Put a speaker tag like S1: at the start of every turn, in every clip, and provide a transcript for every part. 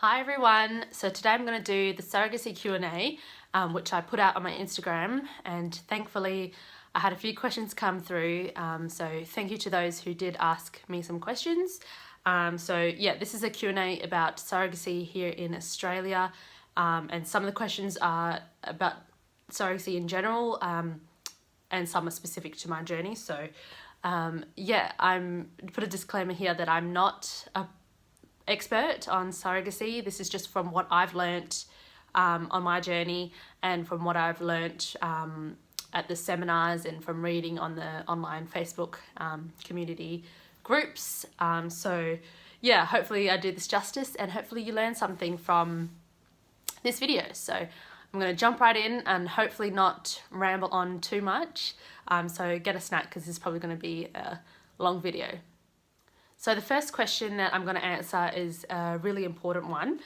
S1: Hi everyone, so today I'm going to do the surrogacy Q&A, which I put out on my Instagram, and thankfully I had a few questions come through, so thank you to those who did ask me some questions. This is a Q&A about surrogacy here in Australia, and some of the questions are about surrogacy in general, and some are specific to my journey. I'm put a disclaimer here that I'm not a expert on surrogacy. This is just from what I've learnt on my journey, and from what I've learnt at the seminars, and from reading on the online Facebook community groups. Hopefully I do this justice, and hopefully you learn something from this video. So I'm going to jump right in and hopefully not ramble on too much. So get a snack, because this is probably going to be a long video. So the first question that I'm going to answer is a really important one,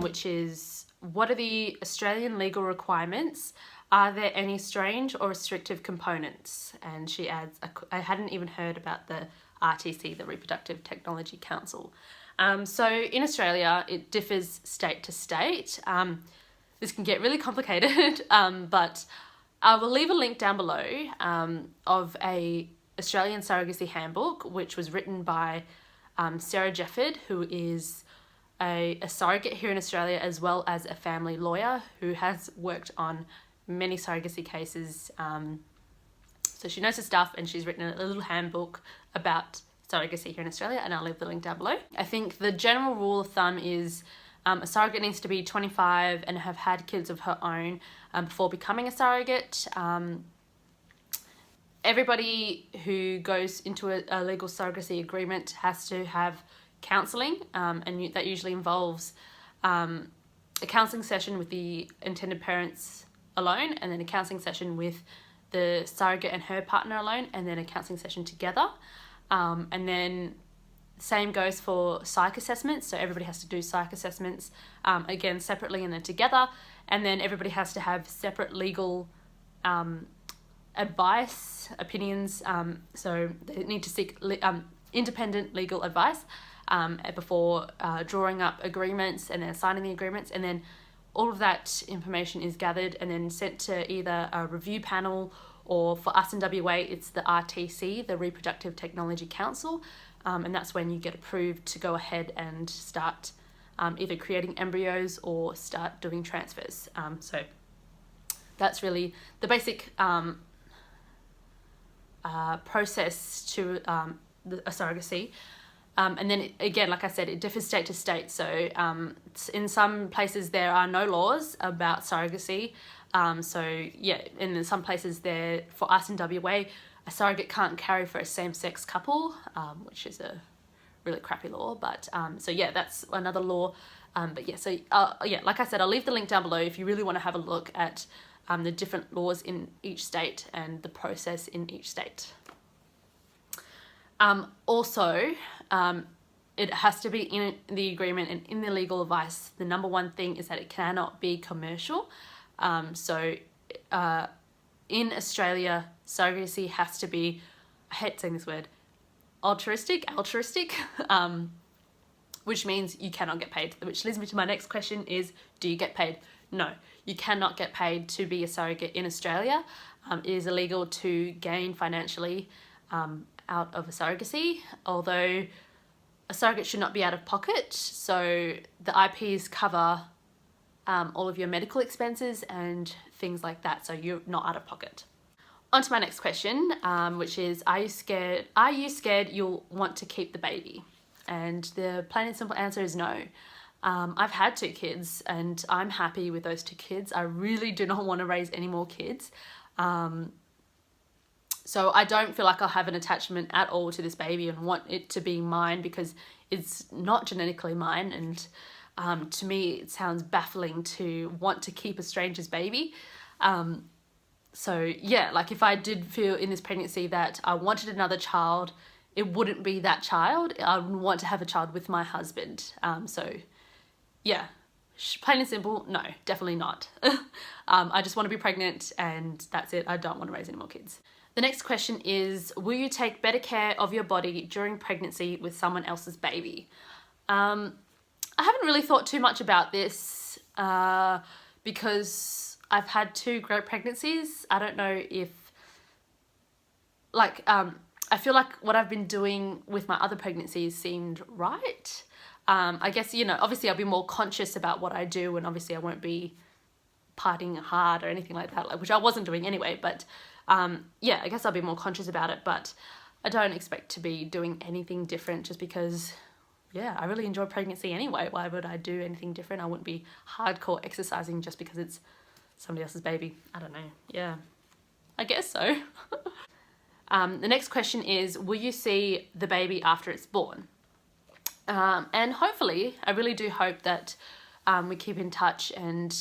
S1: which is, what are the Australian legal requirements? Are there any strange or restrictive components? And she adds, I hadn't even heard about the RTC, the Reproductive Technology Council. So in Australia, it differs state to state. This can get really complicated, but I will leave a link down below of a Australian Surrogacy Handbook, which was written by Sarah Jefford, who is a surrogate here in Australia, as well as a family lawyer who has worked on many surrogacy cases. So she knows her stuff, and she's written a little handbook about surrogacy here in Australia, and I'll leave the link down below. I think the general rule of thumb is a surrogate needs to be 25 and have had kids of her own before becoming a surrogate. Everybody who goes into a legal surrogacy agreement has to have counselling, and that usually involves a counselling session with the intended parents alone, and then a counselling session with the surrogate and her partner alone, and then a counselling session together. And then same goes for psych assessments, so everybody has to do psych assessments, again separately and then together, and then everybody has to have separate legal advice, opinions, so they need to seek independent legal advice before drawing up agreements and then signing the agreements, and then all of that information is gathered and then sent to either a review panel, or for us in WA it's the RTC, the Reproductive Technology Council, and that's when you get approved to go ahead and start either creating embryos or start doing transfers. So that's really the basic process to a surrogacy. And then again, like I said, it differs state to state. So in some places there are no laws about surrogacy. And in some places there, for us in WA, a surrogate can't carry for a same-sex couple, which is a really crappy law. But that's another law. Like I said, I'll leave the link down below if you really want to have a look at the different laws in each state and the process in each state. It has to be in the agreement and in the legal advice. The number one thing is that it cannot be commercial. In Australia, surrogacy has to be, I hate saying this word, altruistic, which means you cannot get paid. Which leads me to my next question is, do you get paid? No, you cannot get paid to be a surrogate in Australia. It is illegal to gain financially out of a surrogacy, although a surrogate should not be out of pocket. So the IPs cover all of your medical expenses and things like that, so you're not out of pocket. On to my next question, which is, are you scared you'll want to keep the baby? And the plain and simple answer is no. I've had 2 kids and I'm happy with those 2 kids. I really do not want to raise any more kids. So I don't feel like I'll have an attachment at all to this baby and want it to be mine, because it's not genetically mine, and to me it sounds baffling to want to keep a stranger's baby. If I did feel in this pregnancy that I wanted another child, it wouldn't be that child. I would want to have a child with my husband. Plain and simple, no, definitely not. I just want to be pregnant and that's it. I don't want to raise any more kids. The next question is, will you take better care of your body during pregnancy with someone else's baby? I haven't really thought too much about this because I've had 2 great pregnancies. I don't know if, like, I feel like what I've been doing with my other pregnancies seemed right. I guess, you know, obviously I'll be more conscious about what I do, and obviously I won't be partying hard or anything like that, which I wasn't doing anyway, but yeah, I guess I'll be more conscious about it, but I don't expect to be doing anything different just because, yeah, I really enjoy pregnancy anyway. Why would I do anything different? I wouldn't be hardcore exercising just because it's somebody else's baby. I don't know. Yeah, I guess so. The next question is, will you see the baby after it's born? And hopefully, I really do hope that we keep in touch and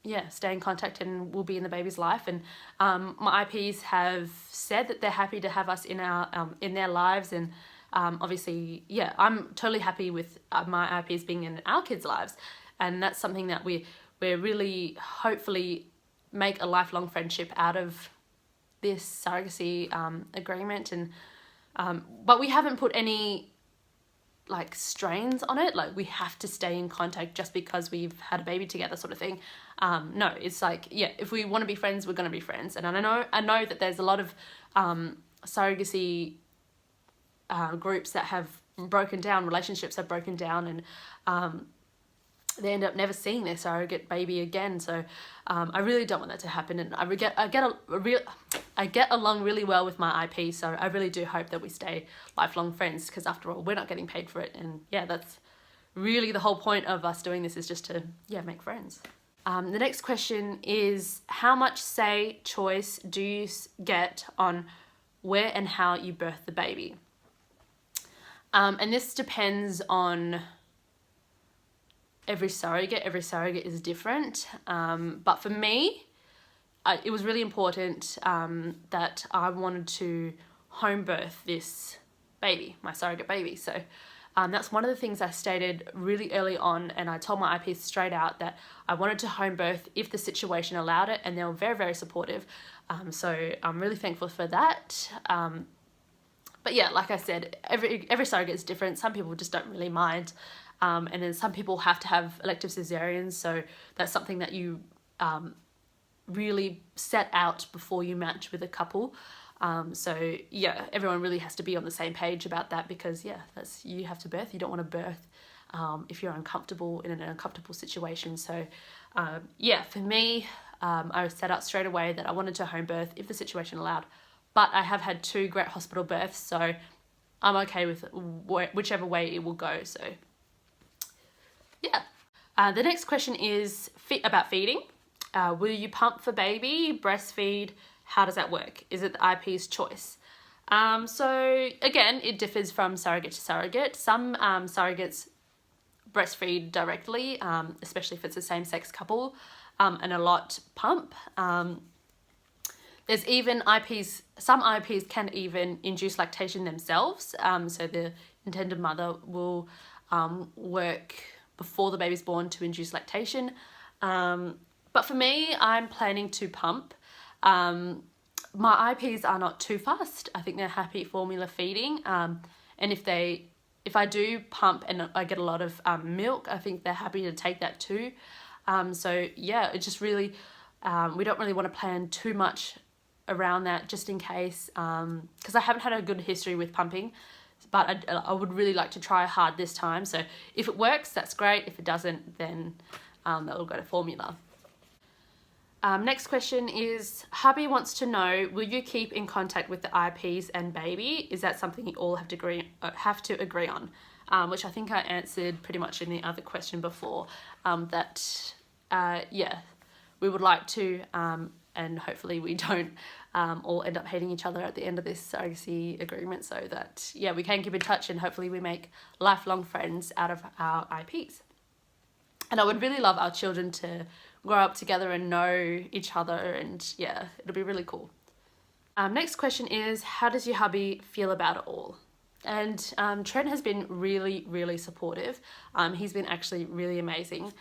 S1: yeah, stay in contact and we'll be in the baby's life. And my IPs have said that they're happy to have us in our in their lives, and obviously, yeah, I'm totally happy with my IPs being in our kids' lives, and that's something that we're really hopefully make a lifelong friendship out of this surrogacy agreement. And but we haven't put any like strains on it, like we have to stay in contact just because we've had a baby together sort of thing. No, it's like, yeah, if we want to be friends, we're going to be friends. And I know that there's a lot of surrogacy groups that have broken down, relationships have broken down, and they end up never seeing their surrogate baby again. So I really don't want that to happen, and I get along really well with my IP, so I really do hope that we stay lifelong friends, because after all, we're not getting paid for it, and yeah, that's really the whole point of us doing this, is just to, yeah, make friends. The next question is, how much choice do you get on where and how you birth the baby? And this depends on every surrogate. Every surrogate is different. But for me, it was really important that I wanted to home birth this baby, my surrogate baby. So that's one of the things I stated really early on, and I told my IPs straight out that I wanted to home birth if the situation allowed it, and they were very, very supportive. So I'm really thankful for that. But yeah, like I said, every surrogate is different. Some people just don't really mind. And then some people have to have elective cesareans, so that's something that you really set out before you match with a couple. So yeah, everyone really has to be on the same page about that, because yeah, you have to birth. You don't want to birth if you're uncomfortable in an uncomfortable situation. So yeah, for me, I set out straight away that I wanted to home birth if the situation allowed. But I have had 2 great hospital births, so I'm okay with whichever way it will go. So yeah. The next question is about feeding. Will you pump for baby, breastfeed? How does that work? Is it the IP's choice? So again, it differs from surrogate to surrogate. Some surrogates breastfeed directly, especially if it's a same-sex couple, and a lot pump. There's even IPs, some IPs can even induce lactation themselves. So the intended mother will work before the baby's born to induce lactation. But for me, I'm planning to pump. My IPs are not too fast. I think they're happy formula feeding. And if I do pump and I get a lot of milk, I think they're happy to take that too. So yeah, it just really, we don't really want to plan too much around that, just in case, because I haven't had a good history with pumping, but I would really like to try hard this time. So if it works, that's great. If it doesn't, then that'll go to formula. Next question is, hubby wants to know, will you keep in contact with the IPs and baby? Is that something you all have to agree on? Which I think I answered pretty much in the other question before, that yeah, we would like to, and hopefully we don't all end up hating each other at the end of this surrogacy agreement, so that, yeah, we can keep in touch and hopefully we make lifelong friends out of our IPs. And I would really love our children to grow up together and know each other, and yeah, it'll be really cool. Next question is, how does your hubby feel about it all? And Trent has been really, really supportive. He's been actually really amazing.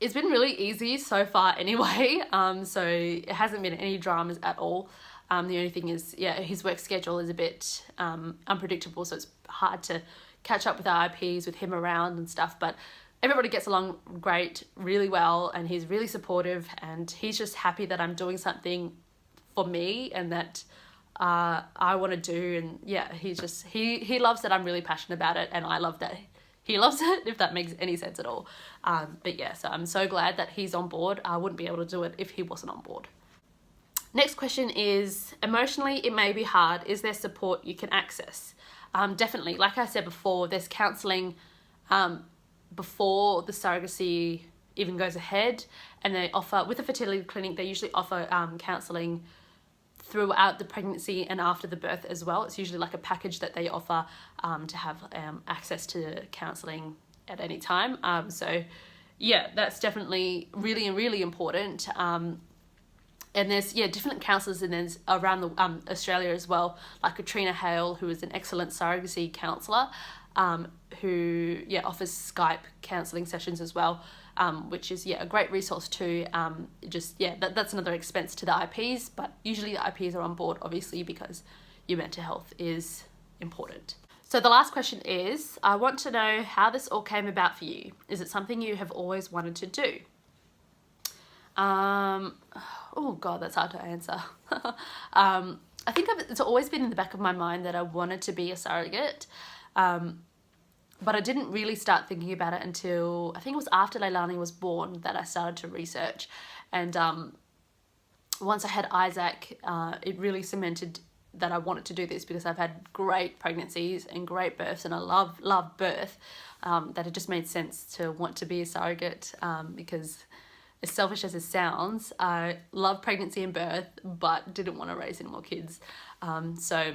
S1: It's been really easy so far anyway, so it hasn't been any dramas at all. The only thing is, yeah, his work schedule is a bit unpredictable, so it's hard to catch up with our IPs with him around and stuff, but everybody gets along great, really well, and he's really supportive, and he's just happy that I'm doing something for me and that I want to do. And yeah, he loves that I'm really passionate about it, and I love that he loves it, if that makes any sense at all. But yeah, so I'm so glad that he's on board. I wouldn't be able to do it if he wasn't on board. Next question is, emotionally, it may be hard. Is there support you can access? Definitely. Like I said before, there's counselling before the surrogacy even goes ahead, and they offer, with a fertility clinic, they usually offer counselling throughout the pregnancy and after the birth as well. It's usually like a package that they offer to have access to counselling at any time. So yeah, that's definitely really, really important. And there's different counsellors, and there's around the Australia as well, like Katrina Hale, who is an excellent surrogacy counsellor, who offers Skype counselling sessions as well, which is a great resource too. That's another expense to the IPs, but usually the IPs are on board, obviously, because your mental health is important. So the last question is, I want to know how this all came about for you. Is it something you have always wanted to do? Oh God, that's hard to answer. I think it's always been in the back of my mind that I wanted to be a surrogate, but I didn't really start thinking about it until, I think it was after Leilani was born, that I started to research. And once I had Isaac, it really cemented that I wanted to do this, because I've had great pregnancies and great births, and I love birth, that it just made sense to want to be a surrogate, because as selfish as it sounds, I love pregnancy and birth, but didn't want to raise any more kids. So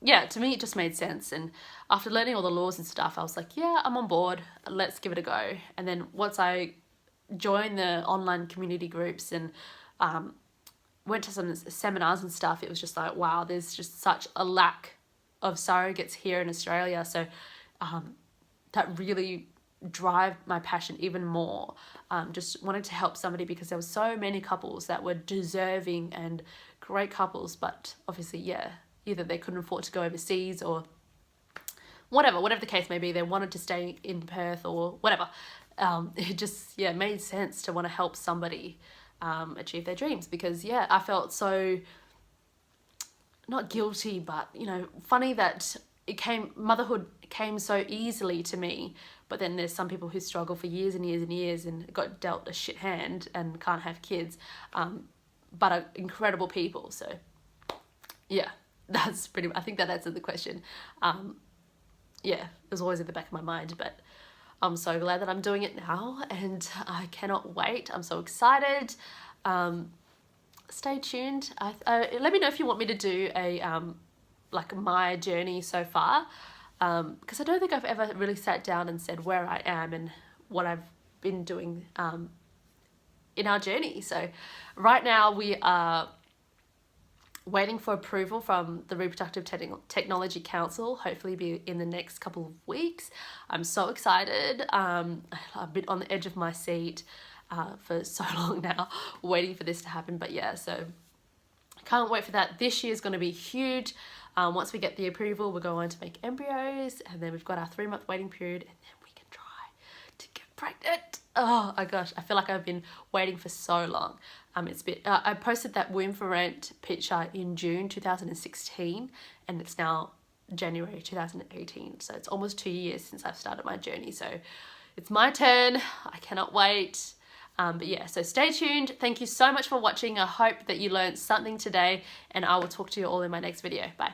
S1: yeah, to me it just made sense. And after learning all the laws and stuff, I was like, yeah, I'm on board, let's give it a go. And then once I joined the online community groups and went to some seminars and stuff, it was just like, wow, there's just such a lack of surrogates here in Australia. So that really drive my passion even more. Just wanted to help somebody, because there were so many couples that were deserving and great couples, but obviously either they couldn't afford to go overseas, or whatever the case may be, they wanted to stay in Perth or whatever. It just made sense to want to help somebody achieve their dreams, because I felt so, not guilty, but funny that motherhood came so easily to me. But then there's some people who struggle for years and years and years and got dealt a shit hand and can't have kids, but are incredible people. So that's pretty much, I think that answered the question. It was always in the back of my mind, but I'm so glad that I'm doing it now, and I cannot wait. I'm so excited. Stay tuned. Let me know if you want me to do a like my journey so far, because I don't think I've ever really sat down and said where I am and what I've been doing in our journey. So right now we are waiting for approval from the Reproductive Technology Council, hopefully be in the next couple of weeks. I'm so excited. I've been on the edge of my seat for so long now, waiting for this to happen. But so I can't wait for that. This year is going to be huge. Once we get the approval, we're going to make embryos, and then we've got our 3-month waiting period, and then we can try to get pregnant. Oh my gosh, I feel like I've been waiting for so long. I posted that womb for rent picture in June 2016, and it's now January 2018. So it's almost 2 years since I've started my journey. So it's my turn. I cannot wait. So stay tuned. Thank you so much for watching. I hope that you learned something today, and I will talk to you all in my next video. Bye.